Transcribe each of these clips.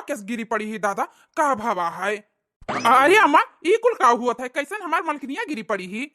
कैसे गिरी पड़ी ही दादा, का भावा है। अरे अम्मा ई कुल का हुआ था, कैसन हमार मलकिनिया गिरी पड़ी ही।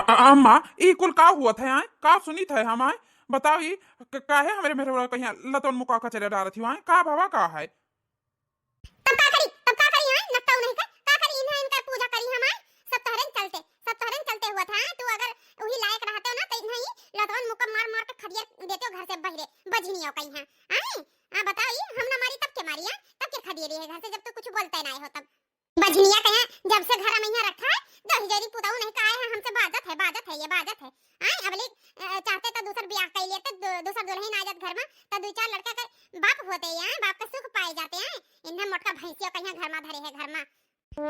अम्मा ई कुल का हुआ था आए, का सुनी थे हम आए, बताओ ई काहे हमरे मेरे कहीं लतन मुका का चले डाल थी आए, का भावा का है। बजनिया कहे जब से घर में यहाँ रखा है दही जरी पुताऊ नहीं कहा है हमसे बाजत है ये बाजत है। आई अबले चाहते तो दूसर ब्याह कर लेते दूसर दुल्हन आ जात घर में तो दो चार लड़का का बाप होते हैं, बाप का सुख पाए जाते हैं। इन्हें मोटका भैंसियों कहीं घर में धरे है घर में।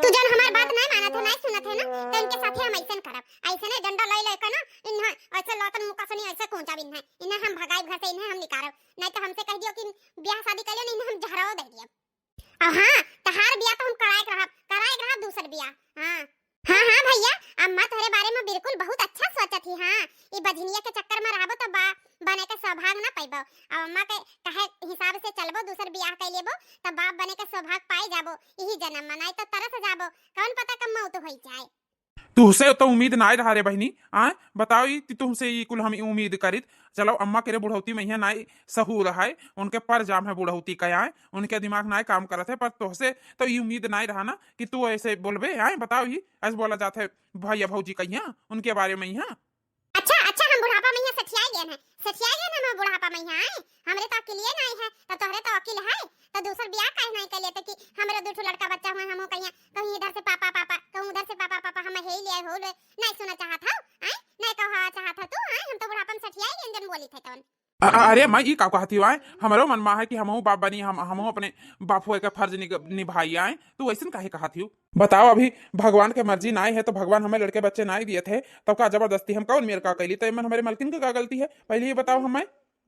तू जन हमार बात नहीं मानत है नहीं सुनत है ना तो इनके साथ हम ऐसा करब, ऐसे नहीं डंडा ले लेकर ना इन्हें ऐसे लौटन मुका सुनी ऐसे कोंचा बिन है इन्हें हम भगाई घर से इन्हें हम निकारब, नहीं तो हमसे कह दियो कि ब्याह शादी कर लो इन्हें हम जहराओ दे दियो। और हाँ तहार ब्याह तो हम कराए रहा दूसर ब्याह। हाँ भैया अम्मा तुम्हारे बारे में बिल्कुल बहुत अच्छा सोचत ही। हाँ ये बजनिया के चक्कर में रहबो तो बने के सौभाग्य ना पाइबो, और अम्मा के कहे हिसाब से चलबो दूसर ब्याह कर लेबो तो बाप बने के सौभाग्य पाए जाबो यही जन्म में, नहीं तो तरस जाबो कौन पता कब मौत होई जाए। तुहसे तो उम्मीद ना रहा रे बहनी आए, बताओ ई तुमसे ई कुल हम उम्मीद करित। चलो अम्मा के बुढ़ौती में यहाँ नाई सहूर है, उनके पर जाम है बुढ़ौती का आए, उनके दिमाग नाई काम करत है, पर तुहसे तो ये उम्मीद ना रहा ना कि तू ऐसे बोलबे आए। बताओ ही ऐसे बोला जाता है भैया भौजी कहिया उनके बारे में यहाँ। अच्छा हम बुढ़ापा में यहाँ सठिया गए ना हम बुढ़ापा में यहाँ आए, हमरे तो अकेले नहीं है तो तोहरे तो अकेले है तो दूसर ब्याह काहे नहीं कर लेते कि हमरे दो लड़का बच्चा हुआ हम कहीं इधर से पापा कहूं उधर से पापा हम हे लिए हो ले नहीं सुना चाहत हूं आई नहीं कहा चाहत तू आई हम तो बुढ़ापा में सठिया ही इंजन बोली थे कौन। अरे मैं ई का कहती आए, हमारो मन में है कि हमहू बाप बनी, हम अपने बापू का फर्ज निभाई आए, तू ऐसे काहे कहती हूँ। बताओ अभी भगवान के मर्जी ना है तो भगवान हमें लड़के बच्चे ना दिए थे तब का जबरदस्ती हम कौन मेरे का कैली, तो हमारे मलकिन का गलती है पहले ये बताओ हमें।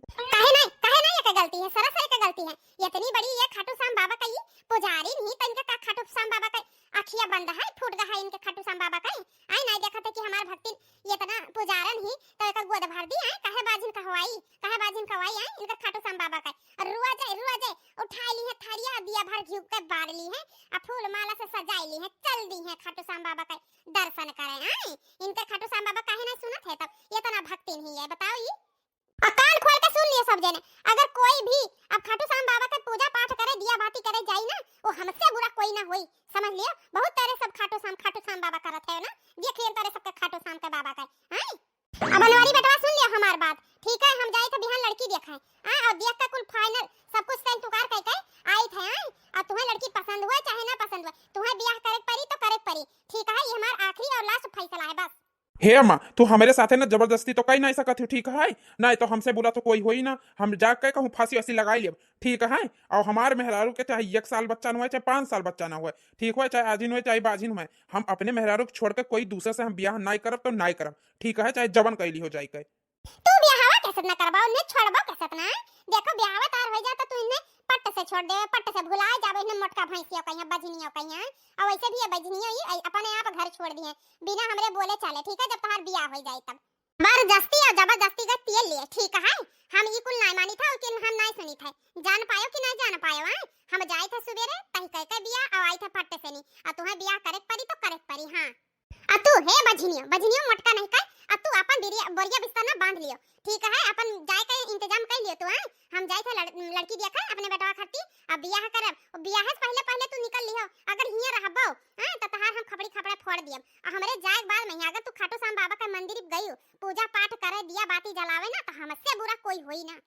काहे नहीं ये गलती है सरासर का गलती है, इतनी बड़ी ये खाटू श्याम बाबा का ही पुजारी नहीं तो इनका का खाटू श्याम बाबा का अखिया बंद है फूट गया है इनके खाटू श्याम बाबा का आई नहीं देखा था कि हमार भक्ति इतना पुजारन ही तो एक गोद भर दी है काहे बाजिन कहवाई है इनका खाटू श्याम बाबा का रुआ जाए उठा ली है थारिया दिया भर घी के बार ली है और फूल माला से सजाई ली है चल दी है खाटू श्याम बाबा का दर्शन करे। आई इनके खाटू श्याम बाबा काहे नहीं सुनत है तब इतना भक्ति नहीं है बताओ ये कान खोल के सुन लिए सब जने, अगर कोई भी अब खाटू श्याम बाबा का पूजा पाठ करे दिया बाती करे जाई ना वो हमसे बुरा कोई ना होई, समझ लियो। बहुत तारे सब खाटू श्याम बाबा करत है ना देख लियो तारे सबके खाटू श्याम के बाबा का। हां अब बनवारी बेटवा सुन लियो हमार बात ठीक है, हम जाई तो बिहान लड़की देखाए हां और देख का कुल फाइनल सब कुछ तैन तुकार कह के आई थे। हां और तुम्हें लड़की पसंद हुआ चाहे ना पसंद हुआ तुम्हें ब्याह करे परी तो करे परी ठीक है, ये हमार आखिरी और लास्ट फैसला है बस। हे अम्मा तू हमारे साथ है ना जबरदस्ती तो कहीं नहीं सकती ठीक है, नहीं तो हमसे बोला तो कोई हो ही ना, हम जाके कहूँ फांसी वैसी लगाई लिया ठीक है। और हमारे मेहरारू के चाहे 1 साल बच्चा न हुआ चाहे 5 साल बच्चा ना हुआ ठीक हो, चाहे आजीन हुए चाहे बाजीन हुए, हम अपने मेहरारू को छोड़कर कोई दूसरे से हम ब्याह नहीं करब तो नहीं करब ठीक है, चाहे जबन कैली हो जाए। तू ब्याहवा कैसे ना करबाओ ने छोड़बो कैसे ना, देखो ब्याहवा तार हो जाता तू इन्हें पट्ट से छोड़ दे पट्ट से भुला जाबे इन्हें मोटका भैंसियों कहिया बजनियों कहिया और वैसे भी ये बजनियों ही अपने आप घर छोड़ दिए बिना हमरे बोले चले ठीक है, जब तहार ब्याह हो जाए तब जबरदस्ती और जबरदस्ती का तेल लिए ठीक है। हम ये कुल नहीं मानी था और हम नहीं सुनी थे, जान पायो कि नहीं जान पायो है, हम जाए थे सुबेरे तही कह के ब्याह और आई थे पट्ट से नहीं और तुम्हें ब्याह करे परी तो करे परी। हां आ तू हे बजनियों मोटका नहीं कर अब तू अपन बोरिया बिस्तर ना बांध लियो ठीक है, अपन जाए के इंतजाम कर लियो तू। हां हम जाए थे लड़की देखा अपने बेटवा खाती अब ब्याह करब ब्याह से पहले तू निकल लियो, अगर हिया रहबो हां तो तहार हम खपड़ा फोड़ दियम और हमरे जाए बाद में अगर तू खाटू श्याम बाबा का मंदिर गई पूजा पाठ करे दिया बाती जलावे ना तो हमसे बुरा कोई होई ना।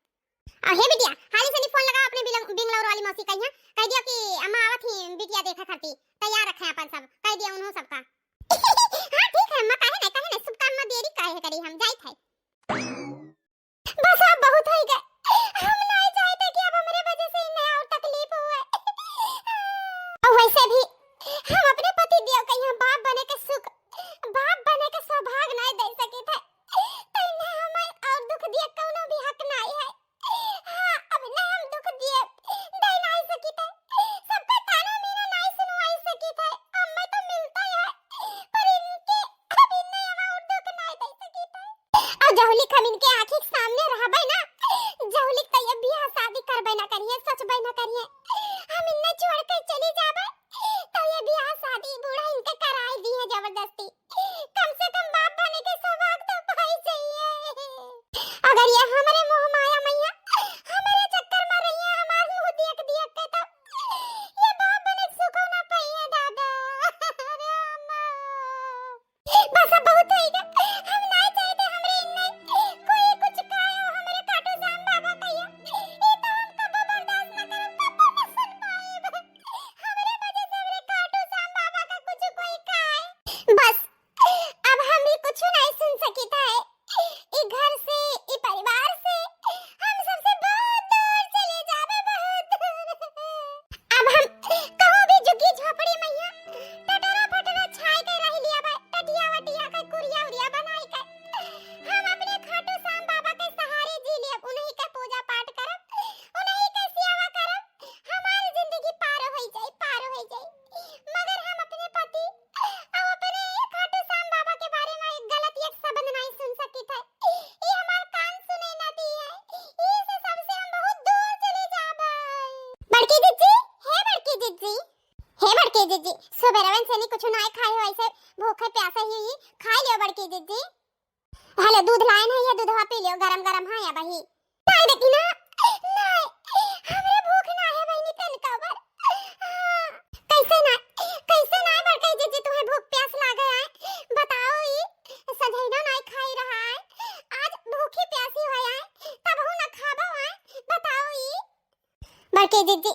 हे बिटिया हाली से फोन लगा अपने बिंगलौर वाली मौसी कहिया कह दियो कि अम्मा आवत ही बिटिया देखा करती तैयार रखे अपन सब कह दिया उन्हों सबका। हां ठीक है अम्मा काहे नहीं सब काम में देरी काहे करी हम जाई थे बस अब बहुत हो गए हम नहीं चाहते कि अब हमारे वजह से इन्हें और तकलीफ हुए और वैसे भी हम अपने पति देव के यहाँ बाप बने के सुख जहुली खमिन के आंखी के सामने रहबे ना, जहुली त ये बियाह शादी करबे ना करिए, सचबे ना करिए। हम इन्ने छोड़ के चली जाबे तो ये बियाह शादी बूढ़ा इनके कराई दी है जबरदस्ती। कम से कम बाप बने के सौभाग्य तो पाई चाहिए। अगर ये हमारे मोह माया मैया हमारे चक्कर में रही है, हमार मुंह देख देख के तो ये बाप बने के सुख ना पाइए दादा। अरे अम्मा बस अब बहुत हो गया, हम नहीं चाहते हमरे इन्ने कोई कुछ कहे हो हमरे काटू श्याम बाबा कहियो। ये तो हम कबो बर्दाश्त ना करब, कबो ना सुन पाएब हमरे वजह से हमरे काटू श्याम बाबा का कुछ कोई कहे। बस अब हम भी कुछ नहीं सुन सकीता है। ई घर से, ई परिवार से हम सबसे बहुत दूर चले जाबे, बहुत दूर। अब हम कहूं भी झुग्गी झोपड़ी मैया टटरा फटरा छाई के रह लिया बा, टटिया वटिया के कुरिया उरिया बनाई के हम अपने खाटू श्याम बाबा के सहारे जी लिया, उन्हीं के पूजा पाठ करब, उन्हीं के सेवा करब, हमारी जिंदगी पार हो जाए, पार हो जाए। मगर हम अपने पति और अपने खाटू श्याम बाबा के बारे में एक गलत एक शब्द नहीं सुन सकी थे। ये हमार कान सुने ना दी है, इस सबसे हम बहुत दूर चले जाबे। बड़की जीजी, हे बड़की जीजी, हे बड़की जीजी, सुबेरवन से नहीं कुछ नहीं खाए हो, ऐसे भूखे प्यासे ही खा लियो बड़की जीजी। हेलो दूध लाए ना, ये दूधवा पी लियो, गरम गरम है या बही। नहीं देखी ना, नहीं हमरे भूख ना है बहनी तनका बर। कैसे ना बड़की जीजी तुम्हें भूख प्यास लागे है, बताओ। ये सधैना नहीं खाई रहा है, आज भूखी प्यासी हो है, तब हूं ना खाबो है, बताओ। ये बड़की जीजी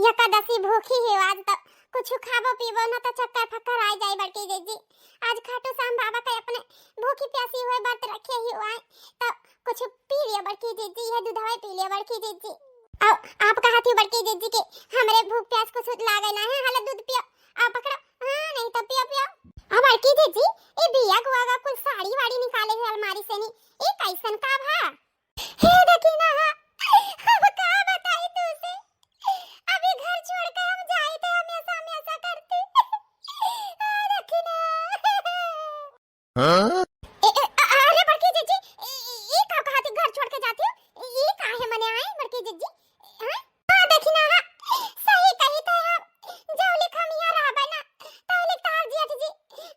एकादशी भूखी है आज, तो कुछ खाबो पीबो ना तो चक्कर फक्कर आ जाए बड़की जीजी। आज खाटू श्याम बाबा के अपने भूखी प्यासी हुए व्रत रखे ही हुआ है, तो कुछ पी लियो बड़की जीजी, ये दूधवा पी लियो बड़की जीजी। आप कहती हो बड़की जीजी के हमरे भूख प्यास कुछ लागे ना है, हाल दूध पियो, आ पकड़ो। हां नहीं तो पियो पियो। अब बड़की जीजी ए बिया गुआगा कुल साड़ी वाड़ी निकाले है अलमारी से नी, ए कैसन का भा हे देखी ना। अब का बताई तुसे, अभी घर छोड़ के हम जाए थे, हमेशा हमेशा करती। देखी ना। हाँ? अरे बड़की जीजी ये का कहती घर छोड़ के जाती हो, ये काहे मने आए बड़की जीजी? हां हां देखी ना, सही कही तो हम जौली खमिया रहबे ना तौली तार जेठ जी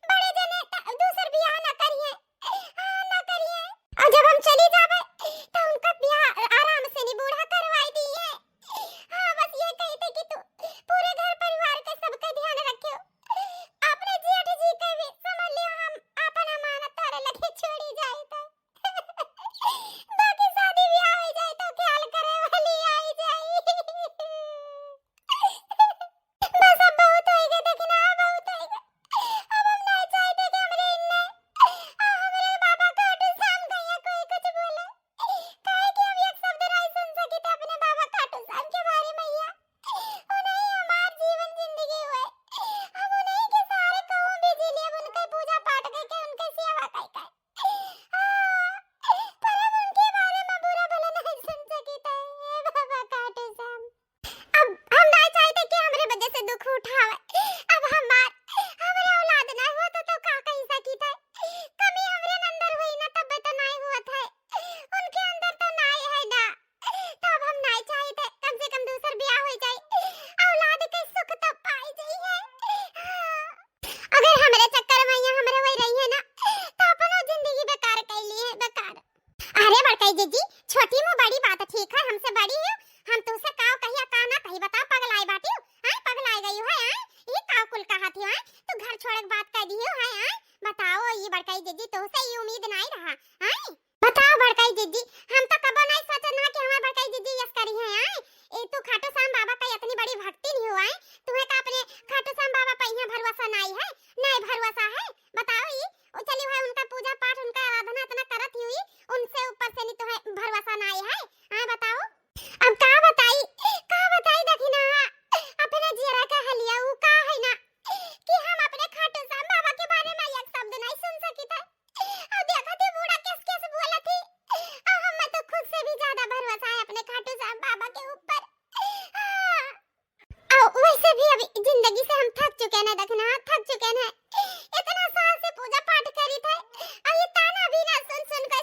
बड़े जने दूसर बियाह ना करिए। हां ना करिए, और जब हम चली जाबे तो उनका बियाह आराम से नी बूढ़ा करवाई दी है। हां बस ये कही थे कि तू पूरे घर परिवार के सबका ध्यान रखियो, अपने जेठ जी के भी समझ लियो, हम अपन अमानत तारे लगे छोड़ी जाए तो। बाकी शादी ब्याह हो जाए तो ख्याल करे वाली आई जाए। बस अब बहुत हो गया, देखना बहुत हो गया। अब हम नहीं चाहते कि हमरे इन्ने हमरे बाबा खाटू श्याम कहिया कोई कुछ बोले, काहे कि हम एक शब्द नहीं सुन सकी थे अपने बाबा खाटू श्याम के बारे में। या उन्हीं हमार जीवन जिंदगी हुए, हम उन्हीं के सारे कहूं भी जी लिए, उनके पूजा पाठ करके उनके सेवा करके, पर हम उनके बारे में बुरा भला नहीं सुन सकी थे। बाबा खाटू श्याम अब हम नहीं चाहते कि हमरे वजह से दुख उठावे। अब हमरे औलाद ना हुआ तो का कही सकी थे, कमी हमरे अंदर हुई ना तब तो नहीं हुआ था, उनके अंदर तो नहीं है ना, तो अब हम नहीं चाहते, कम से कम दूसर ब्याह हो जाए, औलाद के सुख तो पाई जाई है। अगर हमरे चक्कर में यहाँ हमरे वही रही है ना तो अपनो जिंदगी बेकार कर ली है, बेकार। अरे बड़काई जीजी छोटी मुंह बड़ी बात ठीक है, हमसे बड़ी है, हम तुमसे काव कहिया का ना कही, बताओ पगलाई बाटी हो, हां पगलाई गई हो है, ये काव कुल कहती है, तू घर छोड़ के बात कर दी हो है, बताओ। ये बड़काई जीजी तुमसे ये उम्मीद नहीं रहा है, बताओ बड़काई जीजी, हम तो कबो नहीं सोचना कि हमार बड़काई जीजी यस करी है। ए तू खाटू श्याम बाबा का इतनी बड़ी भक्ति नहीं हुआ है, तुम्हें का अपने खाटू श्याम बाबा पे यहाँ भरोसा नहीं है, नहीं भरोसा है, बताओ। ये चली हुआ उनका पूजा पाठ उनका आराधना इतना करत हुई, उनसे ऊपर से नहीं तुम्हें भरोसा नहीं है, हां बताओ। अब का बताई देखी ना, अपने जीरा का हलिया उ का है ना कि हम अपने खाटू श्याम बाबा के बारे में एक शब्द नहीं सुन सकी थे। अब देखा थी बूढ़ा कैसे बोला थी, अब हमें तो खुद से भी ज्यादा भरोसा है अपने खाटू श्याम बाबा के ऊपर। वैसे भी अभी जिंदगी से हम थक चुके हैं, देखना थक चुके हैं, इतना साल से पूजा पाठ करी थे, और ये ताना भी ना सुन सुन के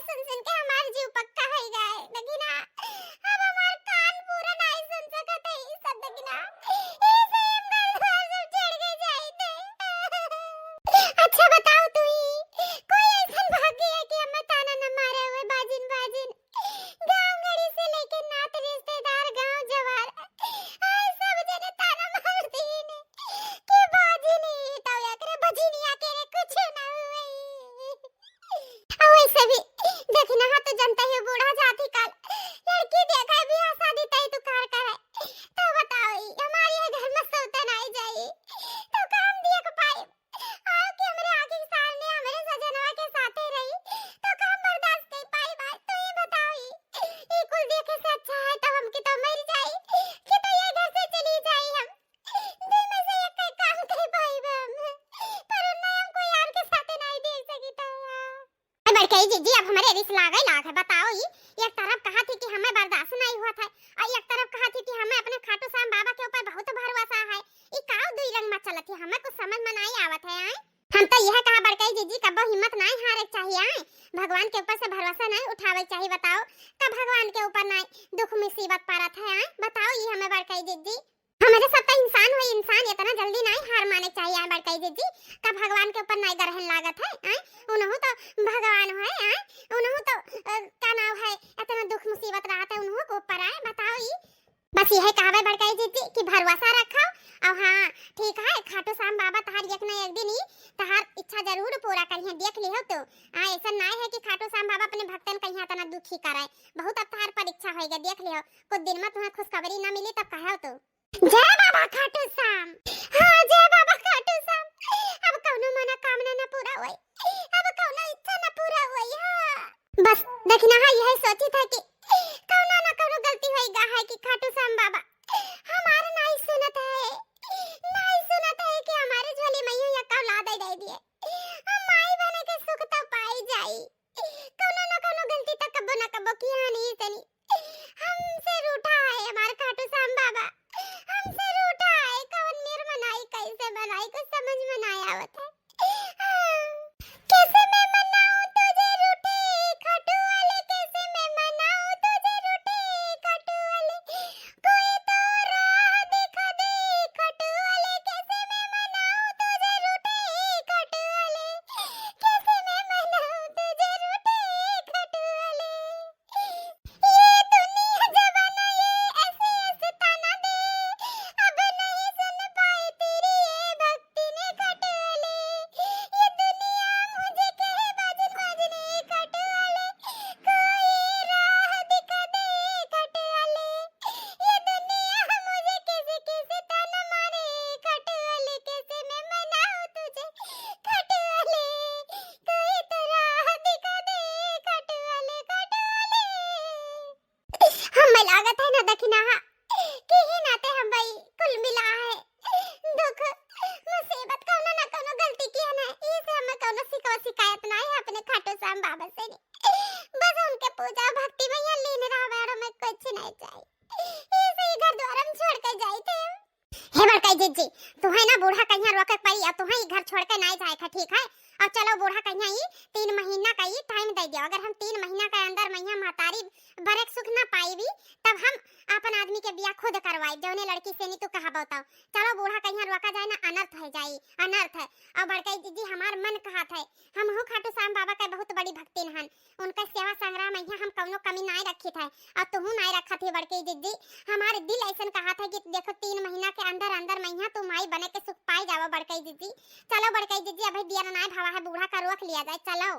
बड़कई जीजी अब हमारे रिस लागे लाग है। बताओ ये एक तरफ कहा थी कि हमें बर्दाश्त नहीं हुआ था और एक तरफ कहा थी कि हमें अपने खाटू श्याम बाबा के ऊपर बहुत भरोसा है। ये काऊ दुई रंग में चलत है, हमें कुछ समझ में नहीं आवत है। हम तो यह कहा बड़कई जीजी कब हिम्मत नहीं हारे चाहिए, भगवान के ऊपर से भरोसा नहीं उठावे चाहिए। बताओ कब भगवान के ऊपर नहीं दुख मुसीबत पड़त है। बताओ ये हमें बड़कई जीजी हमारे सब तो इंसान हुई, इंसान इतना जल्दी नहीं हार माने चाहिए। बड़कई जीजी का भगवान के ऊपर नहीं ग्रहण लागत है। उन्हों तो भगवान है, उन्हों तो क्या नाम है इतना दुख मुसीबत रहत है उन्हों को ऊपर आए। बताओ ये बस यही कहावे बड़कई जीजी कि भरोसा रखो। और हाँ ठीक है खाटू श्याम बाबा तहार एक न एक दिन ही तहार इच्छा जरूर पूरा करिए। देख लियो तो ऐसा नहीं है कि खाटू श्याम बाबा अपने भक्तन कहीं इतना दुखी कराए। बहुत अब तहार परीक्षा होएगा, देख लियो कुछ दिन में तुम्हें खुशखबरी न मिली तब कहो तो जय बाबा खाटू श्याम। हाँ जय बाबा खाटू श्याम। अब कौनो मनोकामना न पूरा होई, अब कौनो इच्छा न पूरा होई। हाँ बस देखना है यही सोची था कि कौनो न कौनो गलती होएगा है कि खाटू श्याम बाबा हमारे नहीं सुनत है कि हमारे झोली मैया या औलाद दे दिए। हम माई बने के सुख तो पाई जाई, कौनो न कौनो गलती तो कबो न कबो की हानि तनी हमसे रूठा है हमारे खाटू श्याम बाबा, हमसे रूठा है। कौन निर्मनाई कैसे बनाई कुछ समझ में नहीं आवत है। कैसे मैं मनाऊं तुझे रूठे खाटू वाले, कैसे मैं मनाऊं तुझे रूठे खाटू वाले, कोई तो राह दिखा दे खाटू वाले, कैसे मैं मनाऊं तुझे रूठे खाटू वाले, कैसे मैं मनाऊं तुझे रूठे खाटू वाले। ये दुनिया जवाना ये ऐसे ताना दे, अब नहीं सुन पाई तेरी ये भक्ति ने खाटू वाले। ये दुनिया मुझे कहे भजन भजने खाटू वाले, कोई राह दिखा दे खाटू वाले। ये दुनिया मुझे कैसे कैसे ताना मारे खाटू वाले, कैसे मैं मनाऊं तुझे खाटू वाले, कोई तो राह दिखा दे खाटू वाले, खाटू वाले। हमें लागत है ना दखना कि ही नाते हम भाई कुल मिला है दुख मुसीबत कौनो ना कौनो गलती की है ना, इसे हमें कौनो शिकायत नहीं है अपने खाटू श्याम बाबा से। बस उनके पूजा भक्ति में यहाँ लीन रहा और हमें कुछ नहीं चाहिए। इसे ही घर द्वार हम छोड़ कर जाए थे। हे बड़कई जीजी तुम्हें ना बूढ़ा कहीं रोके पड़ी और तुम्हें घर छोड़ के नहीं जाए था, ठीक है। अब चलो बूढ़ा कहीं ही 3 महीना का ही टाइम दे दियो। अगर हम 3 महीना के अंदर मैया महतारी बरक सुख ना पाई भी तब हम अपन आदमी के बियाह खुद करवाई, जौने लड़की से नहीं तो कहा बताओ। चलो बूढ़ा कहीं रोका जाए ना, अनर्थ हो जाए अनर्थ है। और बड़कई जीजी हमार मन कहा था हम हो खाटू श्याम बाबा के बहुत बड़ी भक्तिन हन, उनका सेवा संग्रह में हम कौनो कमी नहीं रखी था और तुम नहीं रखा थी बड़कई जीजी। हमारे दिल ऐसा कहा था कि देखो 3 महीना के अंदर अंदर मैया तुम माई बने के सुख पाई जाओ बड़कई जीजी। चलो बड़कई जीजी अभी दिया नहीं भावा है, बूढ़ा का रोक लिया जाए। चलो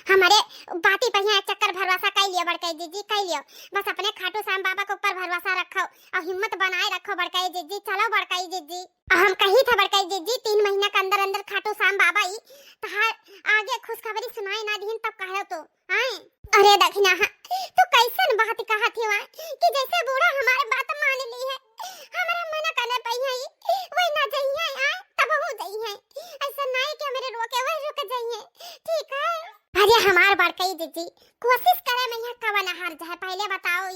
हमारे बाती पर यहाँ चक्कर भरोसा कर लियो बड़कई जीजी, कर लियो। बस अपने खाटू श्याम बाबा के ऊपर भरोसा रखो और हिम्मत बनाए रखो बड़कई जीजी। चलो बड़कई जीजी हम कही था बड़कई जीजी 3 महीना के अंदर अंदर खाटू श्याम बाबा ही आगे खुशखबरी सुनाई ना दीन तब कहो तो आए। अरे दखना तो कैसन बात कहा थी वहाँ कि जैसे बूढ़ा हमारे बात मान ली है, हमारा मना करने पई है वही ना जाइए आए तब हो जाइए। ऐसा नहीं कि मेरे रोके वही रुक जाइए, ठीक है। अरे हमार बड़कई जीजी कोशिश करे मैं यहाँ कवन हर जाए, पहले बताओ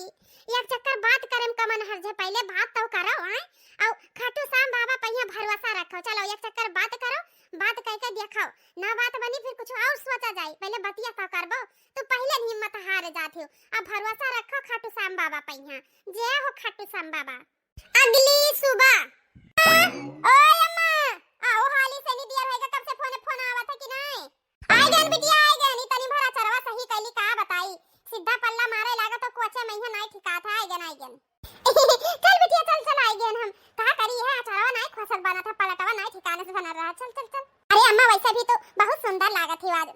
एक चक्कर बात करे कवन हर जाए, पहले बात तो करो आए और खाटू श्याम बाबा पे यहाँ भरोसा रखो। चलो एक चक्कर बात करो, बात कह के देखो ना बात बनी फिर कुछ और सोचा जाए, पहले बतिया तो करबो तो पहले हिम्मत हार जाती हो। अब भरोसा रखो खाटू श्याम बाबा पे यहाँ। जय हो खाटू श्याम बाबा। अगली सुबह ओए अम्मा आओ हाली से नहीं दिया रहेगा, कब से फोन आवत है कि नहीं? आई गन बिटिया आई गन, तनी भरा चरवा सही कैली का बताई, सीधा पल्ला मारे लागा तो कोचे महीना नहीं ठिका था। आई गन चल बिटिया चल आई गन। हम कहा करी है चरवा नहीं खोसक बना था, पलटवा नहीं ठिकाने से बना रहा। चल अरे अम्मा वैसे भी तो बहुत सुंदर लागत थी आज।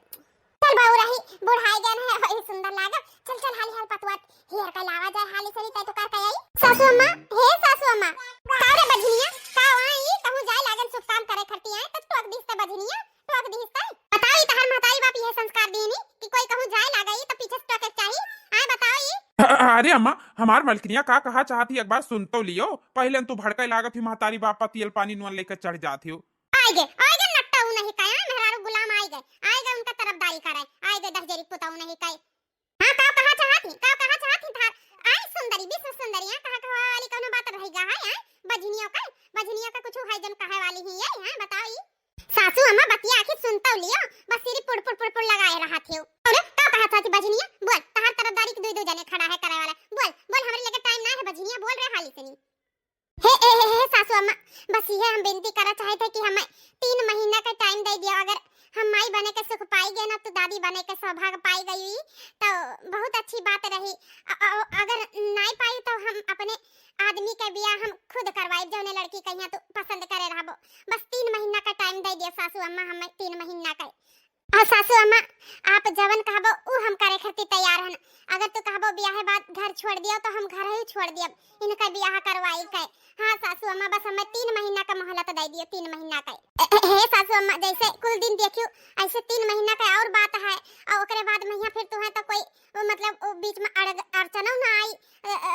चल बाऊ रही बुढ़ाई गन है वही सुंदर लागत। चल हाली हाल पतवत हेयर का लावा जाए हाली से तै तो कर के आई। सासू अम्मा हे सासू अम्मा का रे बजनिया का आई कहूं जाए लागन शुभ काम करे खरती आए तब टोक दिस त बजनिया टोक दिस त बताई तहर महतारी बाप ये संस्कार देनी कि कोई कहूं जाए लागई तो पीछे टोके चाहिए। आए बताओ ये अरे अम्मा हमार मलकनिया का कहा चाहती एक बार सुन तो लियो, पहले तू भड़का लागत ही महतारी बाप तेल पानी नुन लेकर चढ़ जाती हो। आए गे नट्टा नहीं काया मेहरारू गुलाम आए गए उनका तरफदारी कराए आए गए 10 जरी बताऊं नहीं कई। हाँ का कहा चाहती था आई सुंदरी विश्व सुंदरी है कहा कहा वाली कोनो बात रहेगा है बजनियों का कुछ है जन कहे वाली ही है बताओ ई सासू अम्मा बतिया आखिर सुनता लियो बस सिर्फ पुड़ लगाए रहा थे बोले का कहा था बजनिया बोल तहार तरफदारी के दो जने खड़ा है करे वाला बोल हमरे लगे टाइम ना है बजनिया बोल रहे हाली से नहीं हे सासू अम्मा बस ये हम बेनती करा चाहे थे कि हमें 3 महीना का टाइम दे दिया अगर हम माई बने के सुख पाई गए ना तो दादी बने के सौभाग्य पाई गई तो बहुत अच्छी बात रही। अगर नहीं पाई तो हम अपने आदमी के बियाह हम खुद करवाई जौने लड़की कहिया तो पसंद करे रहबो बस 3 महीना का टाइम दे दिया सासू अम्मा हमें 3 महीना का और सासू अम्मा आप जवन कहबो उ हम करे खातिर तैयार हन अगर तू कहबो बियाह बाद घर छोड़ दियो तो हम घर ही छोड़ दियब इनका बियाह करवाई के। हाँ सासू अम्मा बस हमें 3 महीना का मोहलत दे दियो 3 महीना का हे सासू अम्मा जैसे कुल दिन देखियो ऐसे 3 महीना का और बात है और ओकरे बाद मैया फिर तू है तो कोई मतलब बीच में अड़चनो ना आई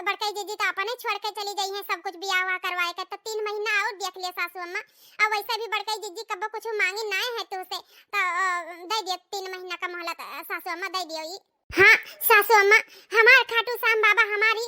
बड़काई जीजी तो अपने छोड़ के चली गई है सब कुछ बियाह हुआ करवाए के तो 3 महीना और देख लिया सासू अम्मा और वैसे भी बड़काई जीजी कब कुछ मांगी ना है तुझसे तो दे दियो 3 महीना का मोहलत सासू अम्मा दे दियो ई। हाँ सासू अम्मा हमार खाटू श्याम बाबा हमारी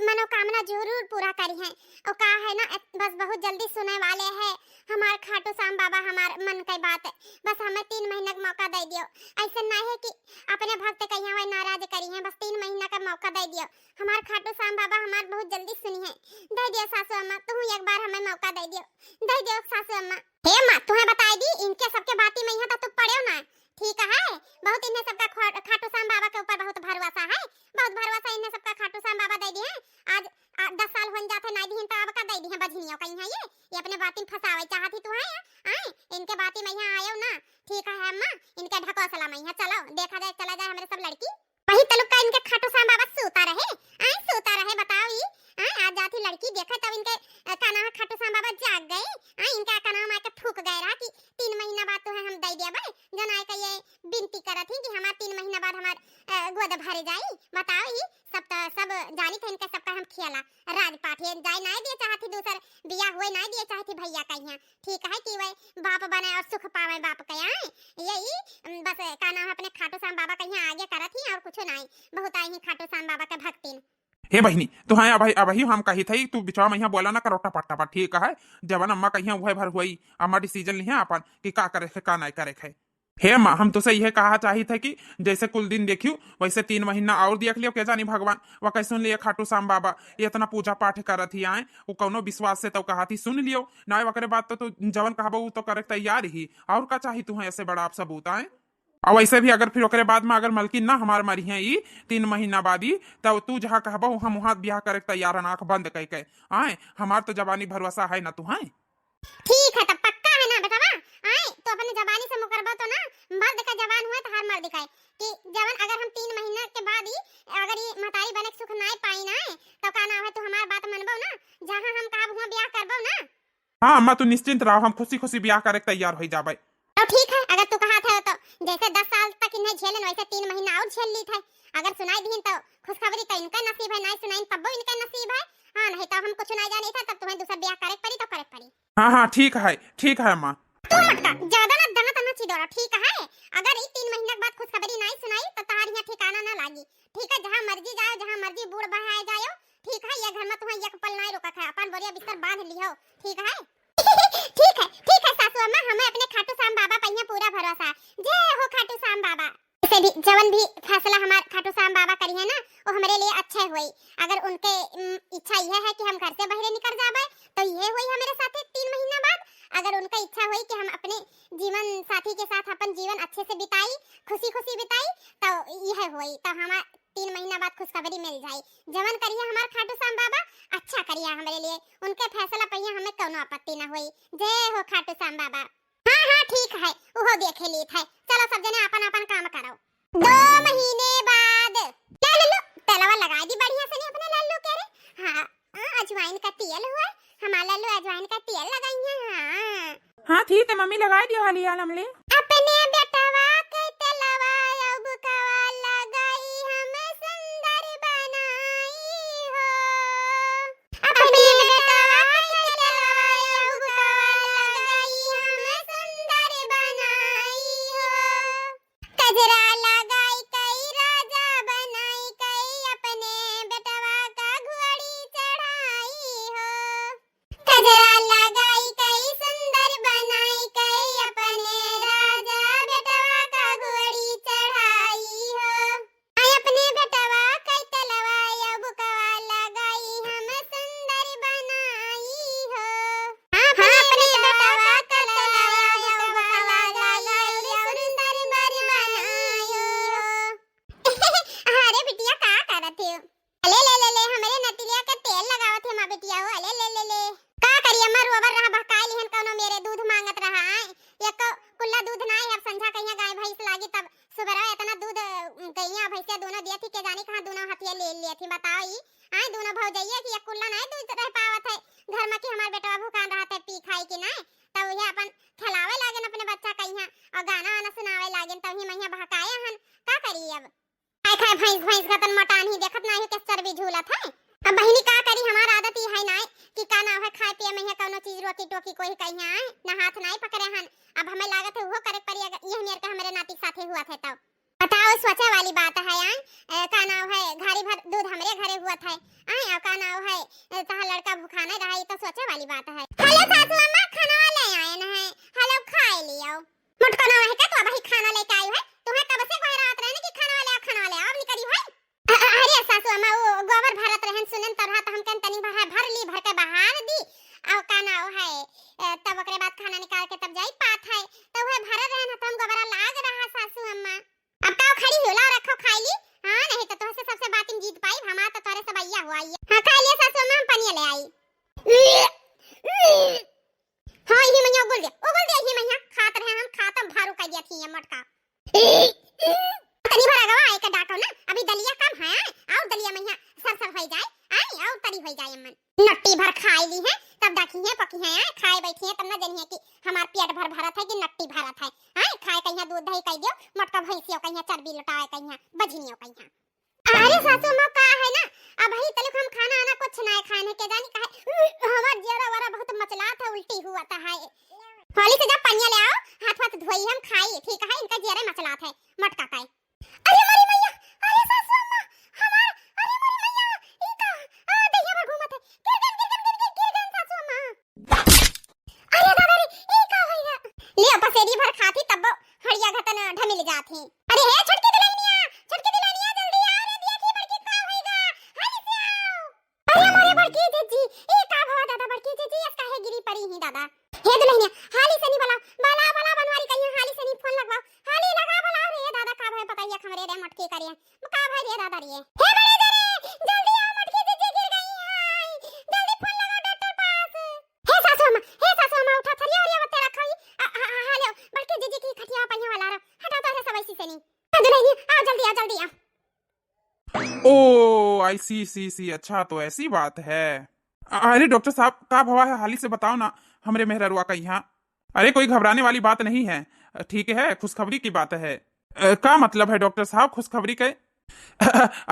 मनोकामना जरूर पूरा करी है और कहा है ना बस बहुत जल्दी सुने वाले हैं हमार खाटू श्याम बाबा हमार मन की बात है बस हमें 3 महीना का मौका दे दियो ऐसा नहीं है कि अपने भक्त कहीं हुए नाराज करी है बस 3 महीना का मौका दे दियो हमार खाटू श्याम बाबा हमार बहुत जल्दी सुनी है दे दियो सासू अम्मा तू एक बार हमें मौका दे दियो सासू अम्मा। हे माँ तुम्हें बताई दी इनके सबके बाती में यहाँ तक पड़े ना ठीक है बहुत इन्हें सबका खाटू श्याम बाबा के ऊपर बहुत भरोसा है बहुत भरोसा इन्हें सबका खाटू श्याम बाबा दे दिए आज 10 साल हो जाते नहीं दी तो अब का दे दी है बजनियों कहीं है ये अपने बाती में फंसावे चाहती तू है आए इनके बाती में यहाँ आयो ना ठीक है अम्मा इनके ढकोसला में यहाँ चलो देखा जाए चला जाए हमारे सब लड़की वही तलुक का इनके खाटू श्याम बाबा सोता रहे बताओ ये आज जाती लड़की देखा तब इनके काना खाटू श्याम बाबा जाग गए इनका काना मार के फूक गए रहा कि 3 महीना बाद तो है हम दे दिया भाई जन आए का ये विनती करत थी कि हमार 3 महीना बाद हमार गोद भरे जाई बताओ ये सब जानी थे इनका सबका हम खियाला राजपाट है जाए नहीं दिए चाहती दूसर बियाह हुए नहीं दिए चाहती भैया कहिया ठीक है कि वे बाप बने और सुख पावे बाप कया यही बस काना अपने खाटू श्याम बाबा कहिया आगे करत ही और कुछ नहीं बहुत आई ही खाटू श्याम बाबा के भक्तिन। हे बहिनी तो हाँ अभी हम कही थी तू बिचवा मैया बोला ना करोटा पट्टा पर ठीक है जवन अम्मा कहिया वह भर हुई अम्मा डिसीजन लिया अपन कि का करे का नहीं करे है। हे अम्मा हम तो से यह कहा चाही थे कि जैसे कुल दिन देखियो वैसे 3 महीना और देख लियो क्या जानी भगवान वह कैसे सुन लिया खाटू श्याम बाबा ये इतना पूजा पाठ करत ही आए वो कौनो विश्वास से तो कहा थी सुन लियो ना वकरे बात तो जवन कहा तो करे तैयार ही और का चाही तू ऐसे बड़ा आप सबूत आए और वैसे भी अगर फिर ओकरे बाद में अगर मलकिन ना हमार मरी है 3 महीना बाद ही तब तू जहाँ कहबो हम वहाँ ब्याह करे तैयार है आंख बंद कह के आए हमार तो जवानी भरोसा है ना तू है ठीक है तब पक्का है ना बतावा आए तो अपने जवानी से मुकरबा तो ना मर्द का जवान हुआ तो हर मर्द दिखाए कि जवान अगर हम 3 महीना के बाद ही अगर ये मतारी बने सुख ना पाई ना तो का ना है तो हमार बात मनबो ना जहाँ हम कहब वहाँ ब्याह करबो ना। हाँ अम्मा तू निश्चिंत रहो हम खुशी खुशी ब्याह करे तैयार हो जाबे तो ठीक है अगर तू कहा था तो जैसे 10 साल तक इन्हें झेलन वैसे 3 महीना और झेल ली था अगर सुनाई दी तो खुशखबरी तो इनका नसीब है नहीं सुनाई तब इनका नसीब है। हाँ नहीं तो हम कुछ नहीं जाने था तब तुम्हें दूसरा ब्याह करे पड़ी तो करे पड़ी। हाँ ठीक है अम्मा तू मटका ज्यादा ना दना तना चिदोरा ठीक है अगर 3 महीने के बाद खुशखबरी नहीं सुनाई तो तार यहाँ ठिकाना ना लागी ठीक है जहाँ मर्जी जाओ जहाँ मर्जी बूढ़ बहाए जाओ ठीक है ये घर में तुम्हें एक पल नहीं रोका है अपन बोरिया बिस्तर बांध लियो ठीक है ठीक है सासू अम्मा हमें अपने खाटू श्याम बाबा पर यहाँ पूरा भरोसा है जय हो खाटू श्याम बाबा। ऐसे भी जवन भी फैसला हमारे खाटू श्याम बाबा करी है ना वो हमारे लिए अच्छे हुई अगर उनके इच्छा यह है कि हम घर से बाहर निकल जाए तो ये हुई हमारे साथ 3 महीना बाद अगर उनका इच्छा हुई कि हम अपने जीवन साथी के साथ अपन जीवन अच्छे से बिताई खुशी बिताई तो यह हुई तो हमारा 3 महीना बाद खुशखबरी मिल जाए जवन करिए हमारे खाटू श्याम बाबा अच्छा करिए हमारे लिए उनके फैसला पर हमें कोनो आपत्ति न हुई जय हो खाटू श्याम बाबा। हाँ ठीक है वो देखे लिए थे चलो सब जने अपन अपन काम करो। 2 महीने बाद लल्लू तलवा लगा दी बढ़िया से नहीं अपने लल्लू कह रहे हाँ अजवाइन का तेल हुआ हमारा लल्लू अजवाइन का तेल लगाई है। हाँ ठीक है मम्मी लगा दियो हाली हाल हमले अपने बेटवा के तलवा अब कवा लगाई हम सुंदर बनाई हो अपने बेटवा के तलवा अब कवा लगाई हम सुंदर बनाई हो कजरा लगाई के लागी तब सुबह इतना दूध गैया भैंसिया दोनों दिया थी के जानी कहां दोनों हथिया ले लिए थी बताओ ई आए दोनों भौजैया कि एक कुल्ला नहीं दूध रह पावत है घर में कि हमार बेटवा भूखा रहत है पी खाई कि नहीं तब वह अपन खिलावे लागन अपने बच्चा कहिया और गाना वाना सुनावे लागन तब ही मैया बहकाया हन का करी अब खाए खाए भैंस भैंस का तन मटान ही देखत नहीं के चर्बी झूलत है अब बहिनी का करी हमार आदत ही है नहीं कि का ना है खाए पिए में कोनो चीज रोटी टोकी कोई कहिया आए ना हाथ नहीं पकड़े हन अब हमें लागत है वो करे पड़ी ये मेरे का हमारे नाती साथे हुआ था तब बताओ सोचे वाली बात है यार का नाम है घड़ी भर दूध हमरे घरे हुआ था आए का नाम है तहा लड़का भूखा नहीं रहा ये तो सोचे वाली बात है हेलो सासू अम्मा खाना ले आए न है हेलो खाए लियो मुटको ना है का तो अभी खाना लेके आई है तुम्हें कब से कह रात रहने कि खाना ले अब निकली है अरे सासू अम्मा वो गोबर भरत रहन सुनन तरह तो हम कन तनी भर ली भर के बहार दी और का नाम है तब ओकरे बाद खाना निकाल के तब जाई पात है तो वह भर रहन तो हम गोबरा लाग रहा सासू अम्मा अब तो खड़ी होला रखो खाई ली हां नहीं तो तोहसे सबसे बात जीत पाई हमारा तो तोरे से भैया हुआ है हां खा लिया सासू अम्मा हम पानी ले आई हां ही मैया उगल दे ही मैया खात रहे हम खातम भारू कर दिया थी ये मटका तनी भरा गवा एक डाटो ना अभी दलिया कम है और दलिया मैया सर हो जाए आई और तरी हो जाए मन नट्टी भर खाई ली है तब डाकी है पकी है खाए बैठी है तब ना जनी है कि हमार पेट भर भरत है कि नट्टी भरत है आई खाए कहिया दूध दही कह दियो मटका भैंसियो कहिया चर्बी लटाए कहिया बजनियो कहिया अरे सासू मां का है ना अब ही तलक हम खाना आना कुछ ना खाने के जानी का हमार जरा वरा बहुत मचला था उल्टी हुआ था है हाली से जब पनिया ले आओ हाथ धोई हम खाई ठीक है इनका जरा मचला था मटका का अरे मरी मैया अरे सासू अम्मा हमार अरे मरी मैया ई का दहिया पर घूमत है गिर सासू अम्मा अरे दादा रे ई का होइगा ले पसेरी भर खाती तब हड़िया घटन ढमिल जाती अरे हे छटके दिलानिया जल्दी आ रे देखी बड़की का होइगा हाली से आओ अरे मारे बड़की जीजी ई का भवा दादा बड़की जीजी इसका है गिरी पड़ी ही दादा हे दुल्हनिया हाली से नहीं बाला बनवारी कहिया हाली से नहीं फोन लगवाओ हाली लगा बोला रे दादा का भाई बताइए खमरे रे मटकी करिए का भाई रे दादा रे हे बड़े जरे जल्दी आओ मटकी जीजी गिर गई है जल्दी फोन लगाओ डॉक्टर पास हे सासू अम्मा उठा थरिया और ये रखो हेलो बड़की जीजी की खटिया पहिया वाला हटा तो ऐसे सब ऐसी से नहीं दुल्हनिया आओ जल्दी आओ ओ आई सी अच्छा तो ऐसी बात है। अरे डॉक्टर साहब का भवा है हाली से बताओ ना हमरे मेहररुआ का यहाँ। अरे कोई घबराने वाली बात नहीं है ठीक है खुशखबरी की बात है। क्या मतलब है डॉक्टर साहब खुशखबरी के?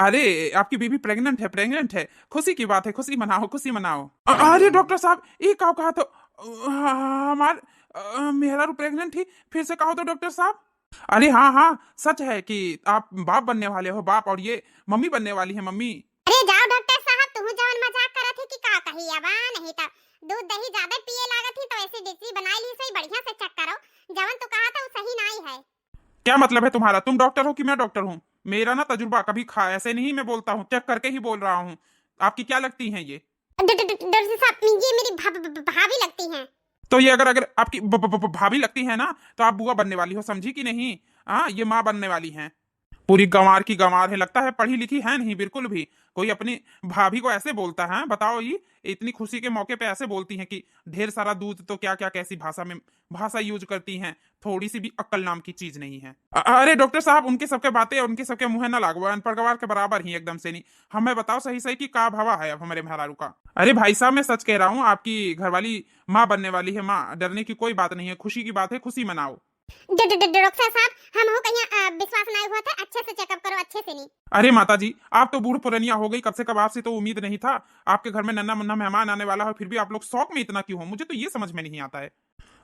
अरे आपकी बीबी प्रेग्नेंट है खुशी की बात है खुशी मनाओ। अरे डॉक्टर साहब ये कहा तो हमार मेहरारू प्रेग्नेंट थी फिर से कहो तो डॉक्टर साहब। अरे हाँ सच है कि आप बाप बनने वाले हो बाप और ये मम्मी बनने वाली है मम्मी। अरे जाओ डॉक्टर साहब तुम जवन मजाक करत थी कि का कही अब नहीं था दूध दही ज्यादा पिए लागत थी तो ऐसे डिग्री बनाई ली सही बढ़िया से चेक करो जवन तो कहा था वो सही नहीं है। क्या मतलब है तुम्हारा? तुम डॉक्टर हो कि मैं डॉक्टर हूँ? मेरा ना तजुर्बा कभी ऐसे नहीं मैं बोलता हूँ चेक करके ही बोल रहा हूँ। आपकी क्या लगती हैं ये? डॉक्टर साहब ये मेरी भाभी लगती हैं। तो ये अगर आपकी भाभी लगती है ना तो आप बुआ बनने वाली हो समझी कि नहीं? हाँ ये माँ बनने वाली हैं। पूरी गंवार की गंवार है लगता है पढ़ी लिखी है नहीं बिल्कुल भी। कोई अपनी भाभी को ऐसे बोलता है बताओ ये इतनी खुशी के मौके पे ऐसे बोलती हैं कि ढेर सारा दूध तो क्या क्या कैसी भाषा यूज करती हैं थोड़ी सी भी अक्ल नाम की चीज नहीं है। अरे डॉक्टर साहब उनके सबके बातें उनके सबके मुंह ना लागो अनपढ़ गवार के बराबर ही एकदम से नहीं। हमें बताओ सही कि का भावा है अब हमारे मेहरारू का? अरे भाई साहब मैं सच कह रहा हूँ आपकी घरवाली माँ बनने वाली है। माँ डरने की कोई बात नहीं है खुशी की बात है खुशी मनाओ। डॉक्टर साहब हम हो कहीं विश्वास नहीं हुआ था अच्छे से चेकअप करो अच्छे से नहीं। अरे माता जी आप तो बूढ़ पुरानिया हो गई कब से कब आपसे तो उम्मीद नहीं था। आपके घर में नन्ना मुन्ना मेहमान आने वाला है फिर भी आप लोग शौक में इतना क्यों हो मुझे तो ये समझ में नहीं आता है।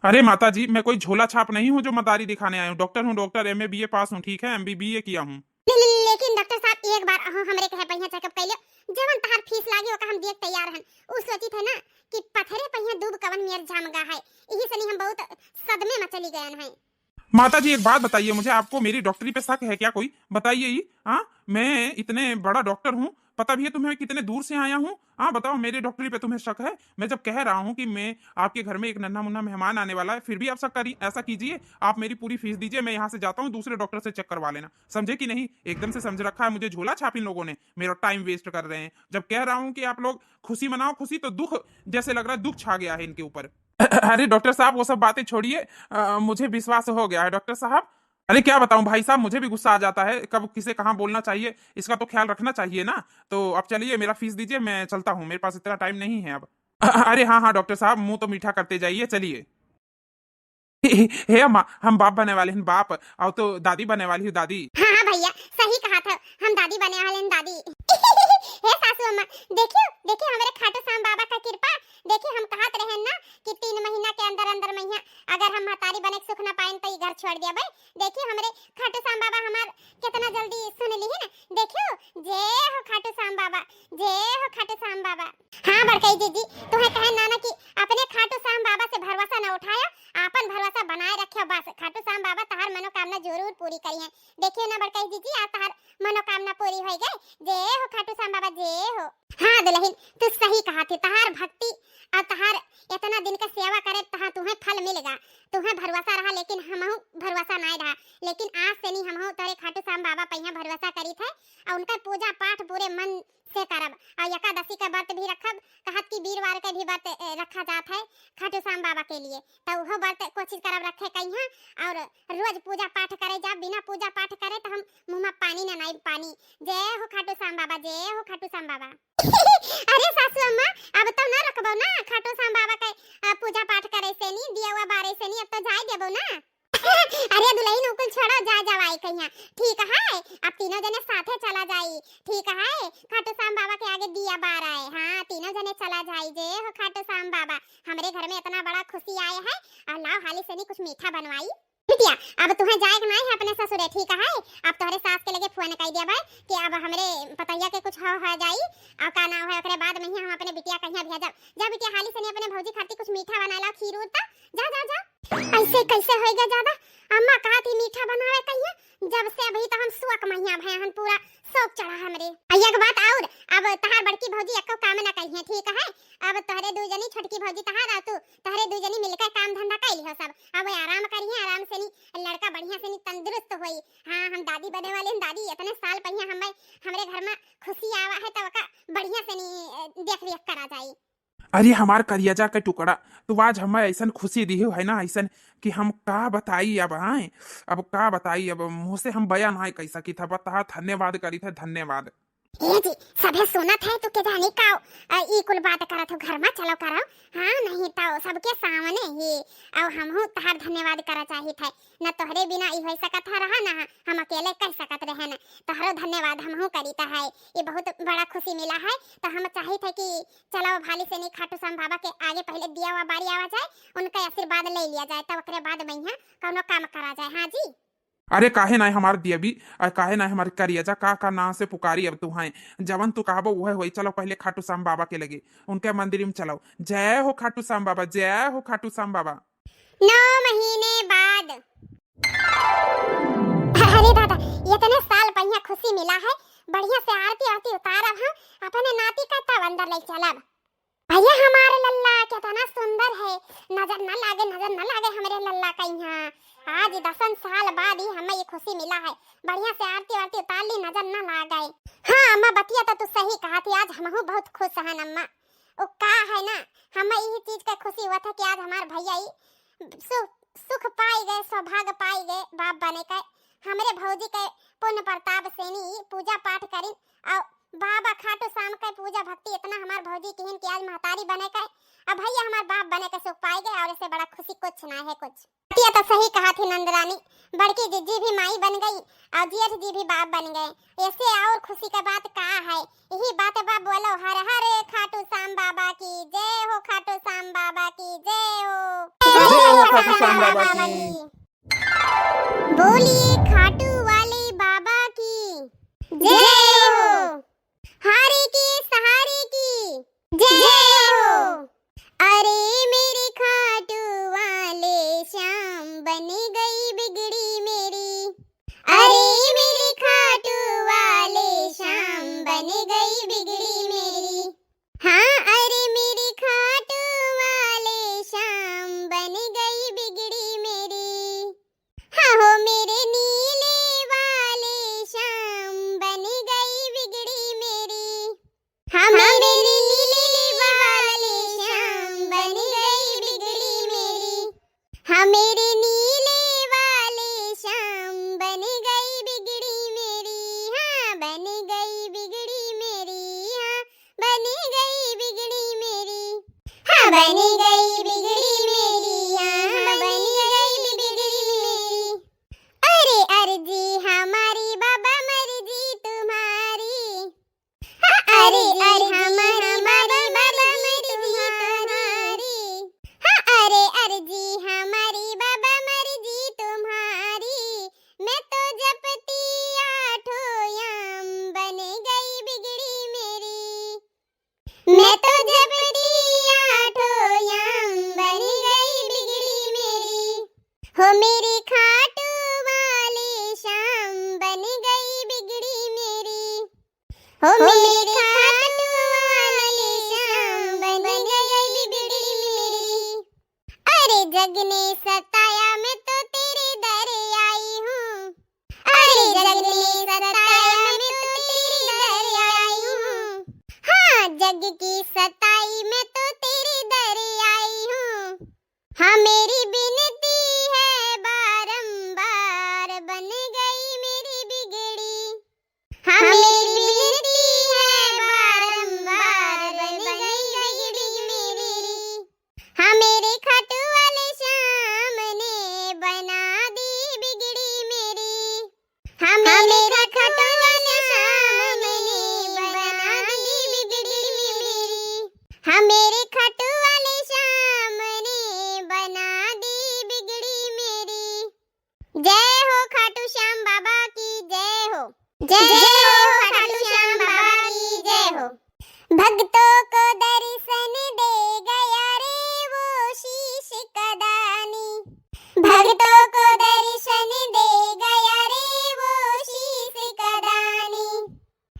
अरे माता जी मैं कोई झोला छाप नहीं हूँ जो मदारी दिखाने आया हूँ। डॉक्टर MA BA पास हूँ ठीक है MBBA किया हूँ। लेकिन डॉक्टर साहब एक बार हमरे कहे पहिया चेकअप कइले जवन तहार फीस लागी ओका हम देख तैयार हन। उ सोची थे ना कि पथरे पहिया दूब कवन मेर जामगा है यही से हम बहुत सदमे में चली गए हैं। माता जी एक बात बताइए मुझे आपको मेरी डॉक्टरी पे शक है क्या कोई? बताइए ही। हाँ मैं इतने बड़ा डॉक्टर हूँ पता भी है तुम्हें कितने दूर से आया हूँ। हाँ बताओ मेरे डॉक्टरी पे तुम्हें शक है? मैं जब कह रहा हूँ कि मैं आपके घर में एक नन्हा मुन्ना मेहमान आने वाला है फिर भी आप शक करिए। ऐसा कीजिए आप मेरी पूरी फीस दीजिए मैं यहाँ से जाता हूँ दूसरे डॉक्टर से चेक करवा लेना। समझे कि नहीं? एकदम से समझ रखा है मुझे झोला छाप इन लोगों ने मेरा टाइम वेस्ट कर रहे हैं। जब कह रहा हूँ कि आप लोग खुशी मनाओ खुशी तो दुख जैसे लग रहा है दुख छा गया है इनके ऊपर। अरे डॉक्टर साहब वो सब बातें छोड़िए मुझे विश्वास हो गया है डॉक्टर साहब। अरे क्या बताऊं भाई साहब, मुझे भी गुस्सा आ जाता है, कब किसे कहाँ बोलना चाहिए इसका तो ख्याल रखना चाहिए ना। तो अब चलिए मेरा फीस दीजिए, मैं चलता हूँ, मेरे पास इतना टाइम नहीं है अब। अरे हाँ हाँ डॉक्टर साहब, मुंह तो मीठा करते जाइए, चलिए। हे अम्मा, हम बाप बने वाले हैं बाप, और तो दादी बने वाली हूँ दादी। हाँ हाँ भैया, सही कहा था, हम दादी बने वाले हैं दादी। हे सासू अम्मा, देखियो देखियो हमारे खाटू श्याम बाबा का कृपा। देखिए हम कहत रहे ना कि 3 महीना के अंदर अंदर मैया अगर हम महतारी बने के सुख ना पाएं तो ये घर छोड़ दिया भाई। देखिए हमारे खाटू श्याम बाबा हमार कितना जल्दी सुन ली है ना। देखियो, जय हो खाटू श्याम बाबा, जय हो खाटू श्याम बाबा। हाँ बड़कई जीजी, तुम्हें कहे नाना कि अपने खाटू श्याम बाबा से भरोसा न उठाया, आपन भरोसा बनाए रखियो, बस खाटू श्याम बाबा तहार मनोकामना जरूर पूरी करी है। देखिए ना बड़कई जीजी, आज तहार मनोकामना पूरी हो गई। जय हो खाटू श्याम बाबा, जय हो। हाँ दुल्हन, तू सही कहा थी, तहार भक्ति और तहार इतना दिन का सेवा करे तहार तुम्हें फल मिलेगा। तुम्हें भरोसा रहा लेकिन हमहु भरोसा नहीं रहा, लेकिन आज से नहीं हमहु तारे खाटू श्याम बाबा पे भरोसा करी थे और उनका पूजा पाठ पूरे मन से करब और एकादशी का व्रत भी रखब। कहत कि वीरवार के भी व्रत रखा जाता है खाटू श्याम बाबा के लिए, तो वह व्रत कोशिश करब रखे कहीं और रोज पूजा पाठ करे। जा बिना पूजा पाठ करे तो हम मुंह में पानी न नहीं पानी। जय हो खाटू श्याम बाबा, जय हो खाटू श्याम बाबा। अरे सासू अम्मा, अब तो ना रखबो ना खाटू श्याम बाबा के पूजा पाठ करे से नहीं, दिया हुआ बारे से नहीं, अब तो जाए देबो ना। अरे दुल्हन उकुल छोड़ो, जा जावाई कहिया, ठीक है, अब तीनों जने साथे चला जाई, ठीक है। खाटू श्याम बाबा के आगे दिया बार आए, हाँ तीनों जने चला जाई। जय हो खाटू श्याम बाबा, हमारे घर में इतना बड़ा खुशी आया है, और लाओ हाली से नहीं कुछ मीठा बनवाई। बिटिया अब तुम्हें जाए के नहीं है अपने ससुरे, ठीक है। अब तोहरे सास के लगे फोन कह दिया भाई कि अब हमरे पतैया के कुछ हो जाई और का ना हो, ओकरे बाद में ही हम अपने बिटिया कहिया भेजब। जा बिटिया हाली से नहीं अपने भौजी खाती कुछ मीठा बना ला, खीर उर ता, जा जा जा। ऐसे कैसे होएगा ज्यादा, अम्मा कहा थी मीठा बनावे कहिया, जब से अभी तो हम सुअक मैया भयन पूरा शौक चढ़ा हमरे। एक बात और, अब तहार बड़की भौजी एको काम ना कहिए, ठीक है। अब तोहरे दू जनी छोटकी भौजी तहार आ तू तोहरे दू जनी मिलकर काम धंधा कैली हो सब, अब आराम करिए, आराम से नहीं लड़का बढ़िया से नहीं तंदुरुस्त होई। हाँ हम दादी बने वाले हैं दादी, इतने साल पहिया हमरे घर में खुशी आवा है तो का बढ़िया से नहीं देख रेख करा जाई। अरे हमार करियजा के टुकड़ा, तो आज हमें ऐसा खुशी दी है ना, ऐसा कि हम का बताई अब। आए अब का बताई, अब मुंह से हम बयान नहीं कह सकी था, बता धन्यवाद करी थे, धन्यवाद। ये जी सभे सुनत है तो के जाने का ई कुल बात करत हो घर में, चलो करो। हाँ नहीं तो सबके सामने ही और हमहु तहार धन्यवाद करा चाहिए थे, न तोहरे बिना ई हो सकत रहा ना, हम अकेले कर सकत रहे न, तोहरो धन्यवाद हमहु करीता है। ये बहुत बड़ा खुशी मिला है, तो हम चाहे थे कि चलो भाली से नहीं खाटू श्याम बाबा के आगे पहले दिया हुआ बारी आवा जाए, उनका आशीर्वाद ले लिया जाए, तब ओकरे बाद मैया कौनो काम करा जाए। हाँ जी। अरे काहे ना हमार दिया भी, काहे ना हमारे करियजा का ना से पुकारी, अब तू है जवन तू कहबो वह होई। चलो पहले खाटू श्याम बाबा के लगे उनके मंदिर में चलो। जय हो खाटू श्याम बाबा, जय हो खाटू श्याम बाबा। 9 महीने बाद, अरे दादा इतने साल पहिया खुशी मिला है, बढ़िया से आरती आरती उतारब हम अपने नाती का तब अंदर ले चलब। भैया हमारे लल्ला कितना सुंदर है, नजर न लागे हमारे लल्ला का यहाँ। आज 10 साल बाद ही हमें ये खुशी मिला है, बढ़िया से आरती आरती उतार ली, नजर न लागे। हाँ अम्मा बतिया तो तू सही कहा थी, आज हमहु बहुत खुश हैं अम्मा। ओ का है ना, हमें यही चीज का खुशी हुआ था कि आज हमारे भैया सुख पाई गए, सौभाग्य पाई गए बाप बने का। हमारे भौजी के पुण्य प्रताप से नहीं पूजा पाठ करी और बाबा खाटू श्याम का पूजा भक्ति इतना हमार भौजी की कि आज महतारी बने का, अब भैया हमार बाप बने का सुख पाए गए, और इससे बड़ा खुशी कुछ ना है कुछ। ये तो सही कहा थी नंदरानी, बड़की जीजी भी माई बन गई और जेठ जी भी बाप बन गए, ऐसे और खुशी का बात का है। यही बात बाप बोलो, हर हर खाटू श्याम बाबा की जय हो, खाटू श्याम बाबा की जय हो, खाटू श्याम बाबा की। बोलिए खाटू वाले बाबा की जय हो, हारे के सहारे की जय हो। अरे मेरे खाटू वाले श्याम बन गई बिगड़ी मेरी, अरे मेरे खाटू वाले श्याम बन गई बिगड़ी मेरी। हाँ अरे मेरे खाटू वाले श्याम बन गई बिगड़ी मेरी। हाँ हो मेरे नीले बन गई बिगड़ी मेरी, हाँ बन गई बिगड़ी मेरी। अरे अर्जी हमारी बाबा मर्जी तुम्हारी, अरे अरे हमारी बाबा मर्जी तुम्हारी, अरे अर्जी हमारी बाबा मर्जी तुम्हारी। मैं तो जपती आठों याम, बन गई बिगड़ी मेरी। मैं तो जपती आठों याम, बन गई बिगड़ी मेरी। हो मेरी खाटू वाली शाम, बन गई बिगड़ी मेरी। हो मेरी खाटू वाली शाम, बन गई बिगड़ी मेरी। अरे जग ने सताया, मैं तो तेरे दर आई हूँ। अरे जग ने सताया, मैं तो तेरे दर आई हूँ। हाँ जग की सताई, मैं तो तेरे दर आई हूँ। हाँ मेरी बिनती है बारंबार, बन गई मेरी बिगड़ी। हाँ मेरी बिनती है बारंबार, बन गई बिगड़ी मेरी। हाँ मेरे खाटू वाले श्याम ने बना दी बिगड़ी मेरी। हाँ मेरे खाटू वाले श्याम ने बना दी बिगड़ी मेरी। हाँ मेरे खाटू वाले श्याम ने बना दी बिगड़ी मेरी। जय हो खाटू श्याम बाबा की जय हो। जय हो खाटू श्याम बाबा की जय हो। भक्तों को दर्शन दे गया रे वो शीश कदानी। भक्तों को दर्शन दे गया रे वो शीश कदानी।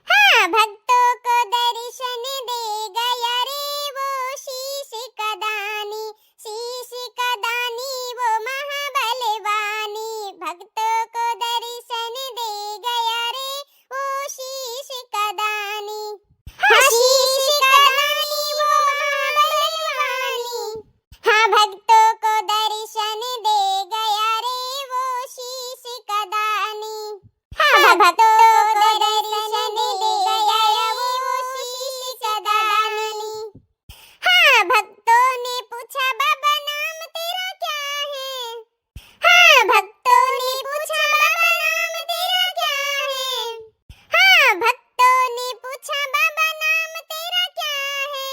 हाँ भक्तों को दर्शन दे गया रे वो शीश कदानी। शीश कदानी वो महाबलवानी। भक्तों को दर्शन दे गया रे वो शीश कदानी। हाँ शीश कदानी वो महाबलवानी। हाँ भक्तों को दर्शन दे गया रे वो शीश कदानी। हाँ भक्तों को दर्शन दे गया रे वो शीश कदानी। हाँ भक्तों ने पूछा बाबा नाम तेरा क्या है। हाँ भक्तों ने पूछा बाबा नाम तेरा क्या है। हाँ भक्तों ने पूछा बाबा नाम तेरा क्या है।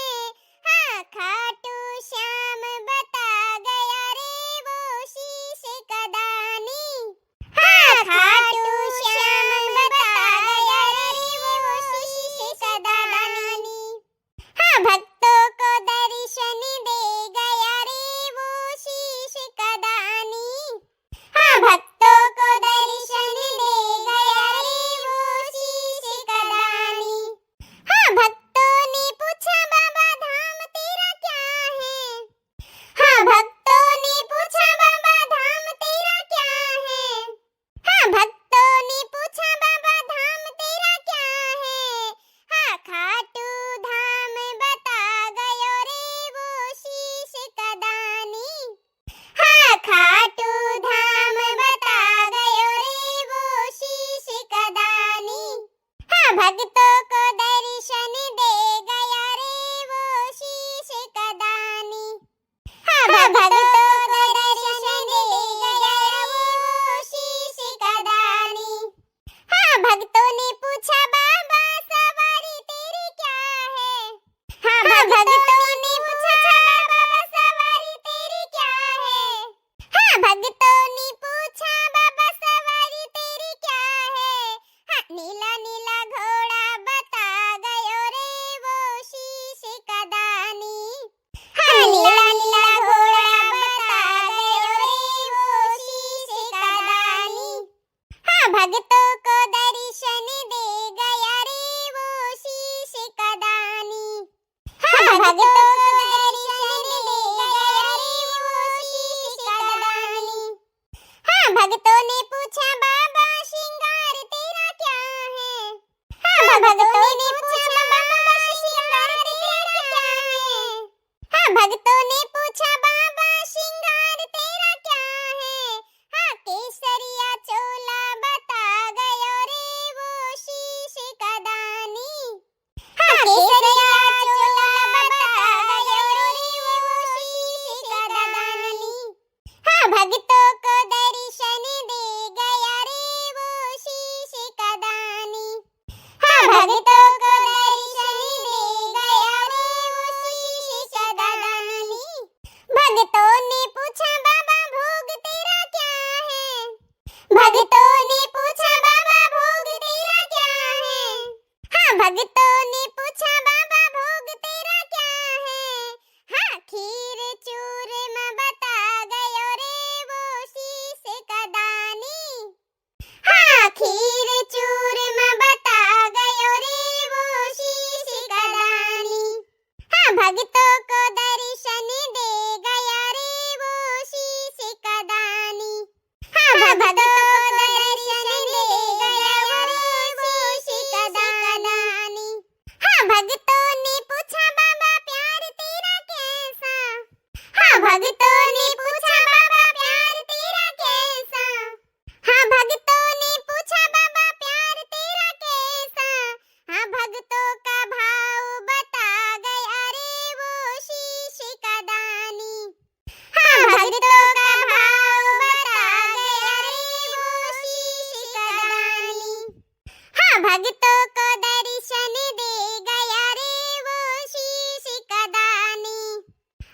हाँ खाटू श्याम बता गया रे वो शीश कदानी। हाँ खाटू श्याम बता गया रे वो शीश कदानी। हाँ भक्तों को दर्शन दे गया रे वो शीश कदानी। हाँ भक्तों को दर्शन दे गया रे वो शीश कदानी। हाँ भक्तों ने पूछा बाबा धाम तेरा क्या है। हाँ भक्तों ने पूछा बाबा धाम तेरा क्या है। हाँ भक्तों ने पूछा बाबा धाम तेरा क्या है। हाँ खाटू धाम बता गयो रे वो शीश कदानी। हाँ खाटू धाम बता गयो रे वो शीश कदानी। हाँ भक्तों को दर्शन दे गया रे वो शीश कदानी। हाँ भक्तों को दर्शन दे गया रे वो शीश कदानी। हाँ भक्तों ने पूछा बाबा सवारी तेरी क्या है। हाँ भक्तों ने पूछा बाबा सवारी तेरी क्या है। हाँ भक्तों ने पूछा बाबा सवारी तेरी क्या है। हाँ नीला नीला घोड़ा बता गयो रे वो शीश कदानी। हाँ नीला नीला घोड़ा बता गयो रे वो शीश कदानी। हाँ भक्तों को दर्शन दे गया रे वो शीश कदानी। हाँ भक्तों को दर्शन दे गया रे वो शीश कदानी। हाँ भक्तों ने पूछा बाबा श्रृंगार तेरा क्या है। हाँ भक्तों ने पूछा बाबा श्रृंगार तेरा क्या है। हाँ भक्तों ने पूछा बाबा श्रृंगार तेरा क्या है। हाँ केसरिया चोला बता गयो रे वो शीश कदानी। हाँ केसरिया चोला बता गयो रे वो भक्तों को दर्शन दे गया रे वो शीश का दानी।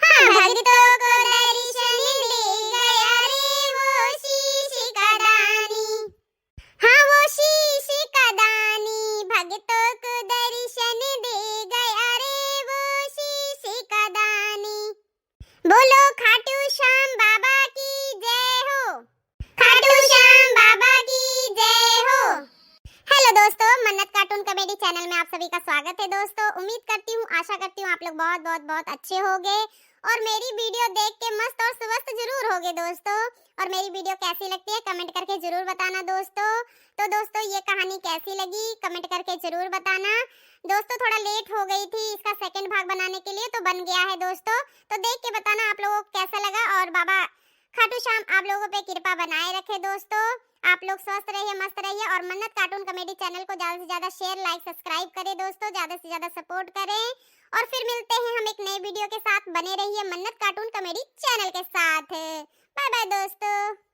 हाँ भक्तों को दर्शन दे गया रे वो शीश का दानी। हाँ वो शीश का दानी भक्तों को दर्शन दे गया रे वो शीश का दानी। बोलो खाटू श्याम बाबा की जय हो। खाटू श्याम बाबा की जय हो। हेलो दोस्तों, मन्नत कार्टून कॉमेडी चैनल में आप सभी का स्वागत है। दोस्तों उम्मीद करती हूँ, आशा करती हूँ आप लोग बहुत बहुत बहुत अच्छे होंगे और मेरी वीडियो देख के मस्त और स्वस्थ जरूर होगे दोस्तों। और मेरी वीडियो कैसी लगती है कमेंट करके जरूर बताना दोस्तों। तो दोस्तों ये कहानी कैसी लगी कमेंट करके जरूर बताना। दोस्तों थोड़ा लेट हो गई थी इसका सेकंड भाग बनाने के लिए, तो बन गया है दोस्तों। तो देख के बताना आप लोगों को कैसा लगा और बाबा खाटू श्याम आप लोगों पे कृपा बनाए रखे दोस्तों। आप लोग स्वस्थ रहिए, मस्त रहिए और मन्नत कार्टून कॉमेडी चैनल को ज्यादा से ज्यादा शेयर लाइक सब्सक्राइब करें दोस्तों, ज्यादा से ज्यादा सपोर्ट करें। और फिर मिलते हैं हम एक नए वीडियो के साथ। बने रहिए मन्नत कार्टून कॉमेडी चैनल के साथ। बाय बाय दोस्तों।